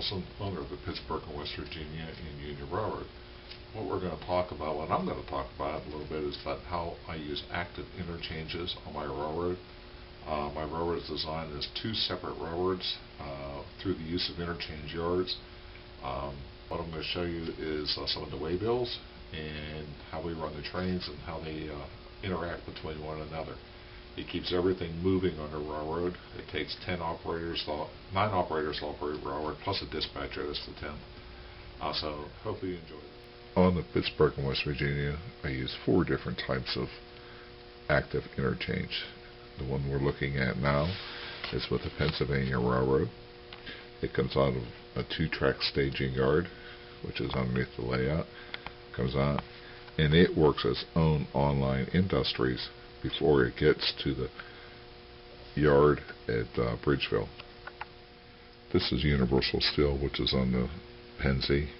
Wilson, owner of the Pittsburgh West Virginia and Union Railroad. What we're going to talk about, what I'm going to talk about a little bit, is about how I use active interchanges on my railroad. My railroad is designed as two separate railroads through the use of interchange yards. What I'm going to show you is some of the waybills and how we run the trains and how they interact between one another. It keeps everything moving on the railroad. It takes 9 operators to operate railroad, plus a dispatcher. That's the 10th. So hopefully you enjoy it. On the Pittsburgh and West Virginia, I use 4 different types of active interchange. The one we're looking at now is with the Pennsylvania Railroad. It comes out of a 2-track staging yard, which is underneath the layout. Comes out, and it works its own online industries before it gets to the yard at Bridgeville. This is Universal Steel, which is on the Pennsy.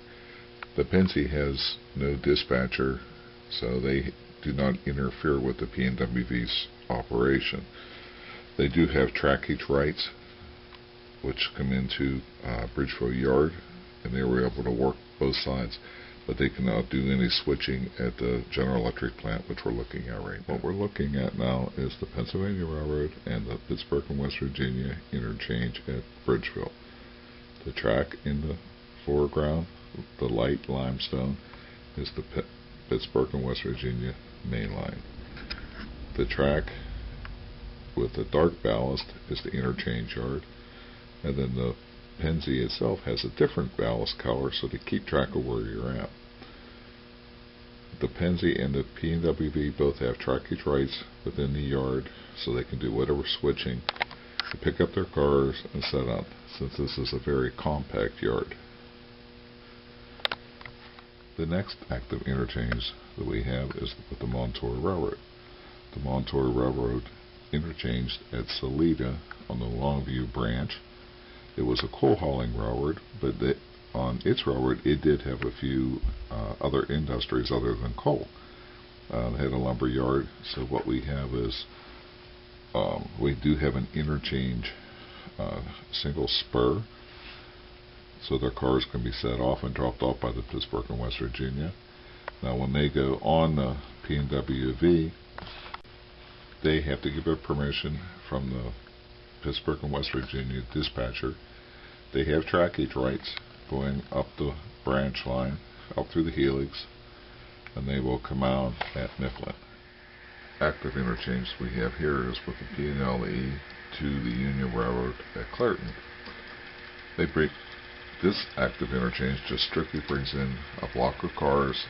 The Pennsy has no dispatcher, so they do not interfere with the P&WV's operation. They do have trackage rights, which come into Bridgeville Yard, and they were able to work both sides, but they cannot do any switching at the General Electric plant, which we're looking at right now. What we're looking at now is the Pennsylvania Railroad and the Pittsburgh and West Virginia interchange at Bridgeville. The track in the foreground, the light limestone, is the Pittsburgh and West Virginia main line. The track with the dark ballast is the interchange yard, and then the Pennsy itself has a different ballast color so to keep track of where you're at. The Pennsy and the P&WV both have trackage rights within the yard, so they can do whatever switching to pick up their cars and set up, since this is a very compact yard. The next active interchange that we have is with the Montour Railroad. The Montour Railroad interchanged at Salida on the Longview branch. It was a coal hauling railroad, but on its railroad it did have a few other industries other than coal. It had a lumber yard, so what we have is we do have an interchange single spur, so their cars can be set off and dropped off by the Pittsburgh and West Virginia. Now when they go on the P&WV, they have to give it permission from the Pittsburgh and West Virginia dispatcher. They have trackage rights going up the branch line, up through the helix, and they will come out at Mifflin. Active interchange we have here is with the P&WV to the Union Railroad at Clairton. This active interchange just strictly brings in a block of cars,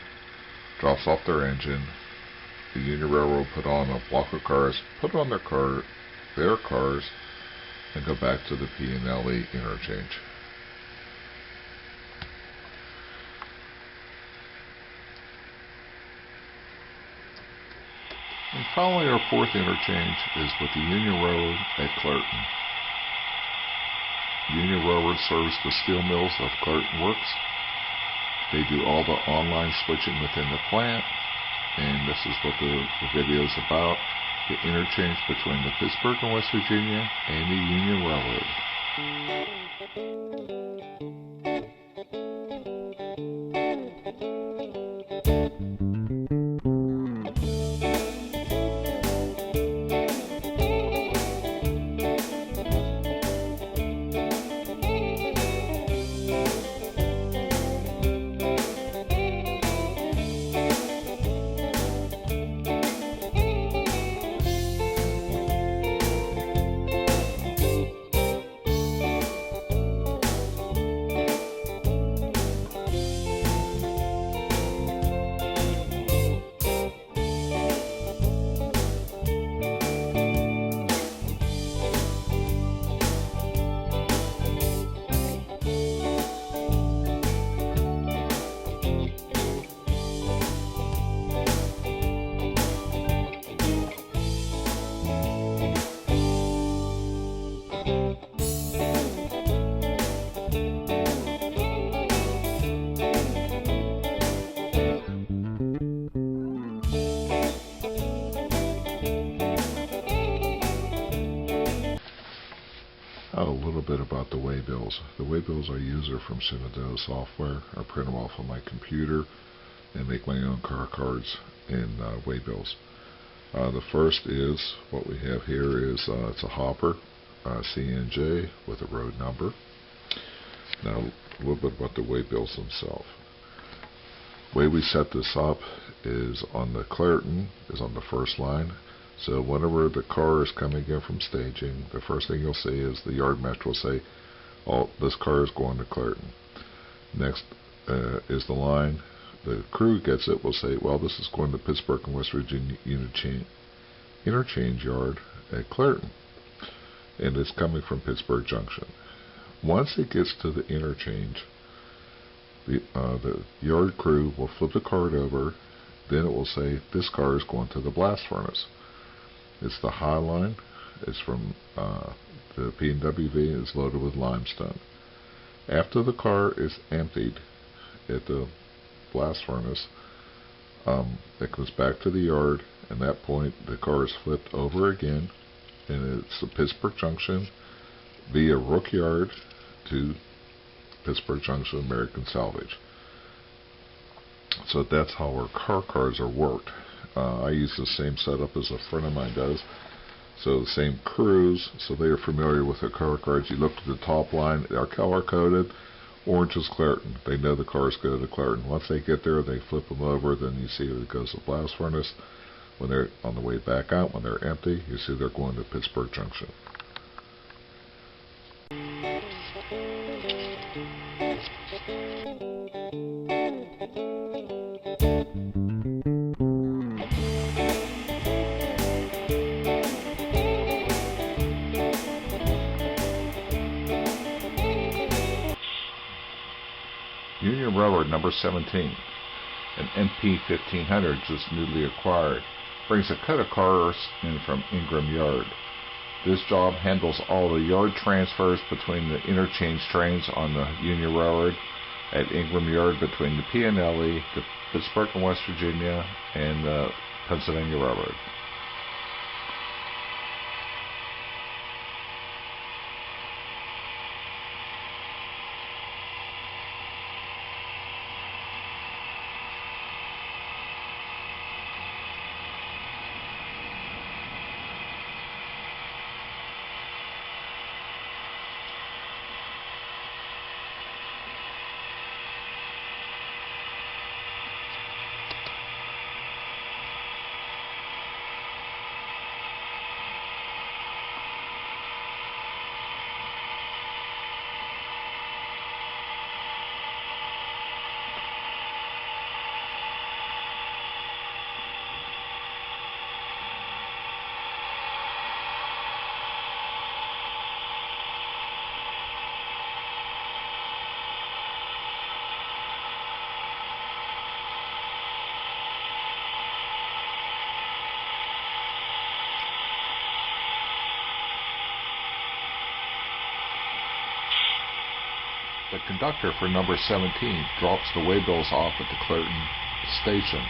drops off their engine. The Union Railroad put on a block of cars, put on their cars, and go back to the P&WV interchange. And finally, our 4th interchange is with the Union Railroad at Clairton. Union Railroad serves the steel mills of Clairton Works. They do all the online switching within the plant, and this is what the video is about. The interchange between the Pittsburgh and West Virginia and the Union Railroad. bit about the waybills. The waybills I use are from Shenandoah Software. I print them off of my computer and make my own car cards in waybills. The first is, what we have here is, it's a hopper, CNJ with a road number. Now, a little bit about the waybills themselves. The way we set this up is on the Clairton, is on the first line. So whenever the car is coming in from staging, the first thing you'll see is the yard master will say, oh, this car is going to Clairton. Next is the line. The crew gets it, will say, well, this is going to Pittsburgh and West Virginia Interchange yard at Clairton. And it's coming from Pittsburgh Junction. Once it gets to the interchange, the yard crew will flip the card over. Then it will say, this car is going to the blast furnace. It's the high line. It's from the P&WV. It's loaded with limestone. After the car is emptied at the blast furnace, it comes back to the yard. At that point, the car is flipped over again, and it's the Pittsburgh Junction via Rook Yard to Pittsburgh Junction American Salvage. So that's how our car cards are worked. I use the same setup as a friend of mine does. So the same crews, so they are familiar with the car cards. You look at the top line, they are color coded. Orange is Clairton. They know the cars go to Clairton. Once they get there, they flip them over. Then you see it goes to blast furnace. When they're on the way back out, when they're empty, you see they're going to Pittsburgh Junction. Union Railroad number 17, an MP 1500 just newly acquired, brings a cut of cars in from Ingram Yard. This job handles all the yard transfers between the interchange trains on the Union Railroad at Ingram Yard between the P&WV, the Pittsburgh and West Virginia, and the Pennsylvania Railroad. The conductor for number 17 drops the waybills off at the Clairton station.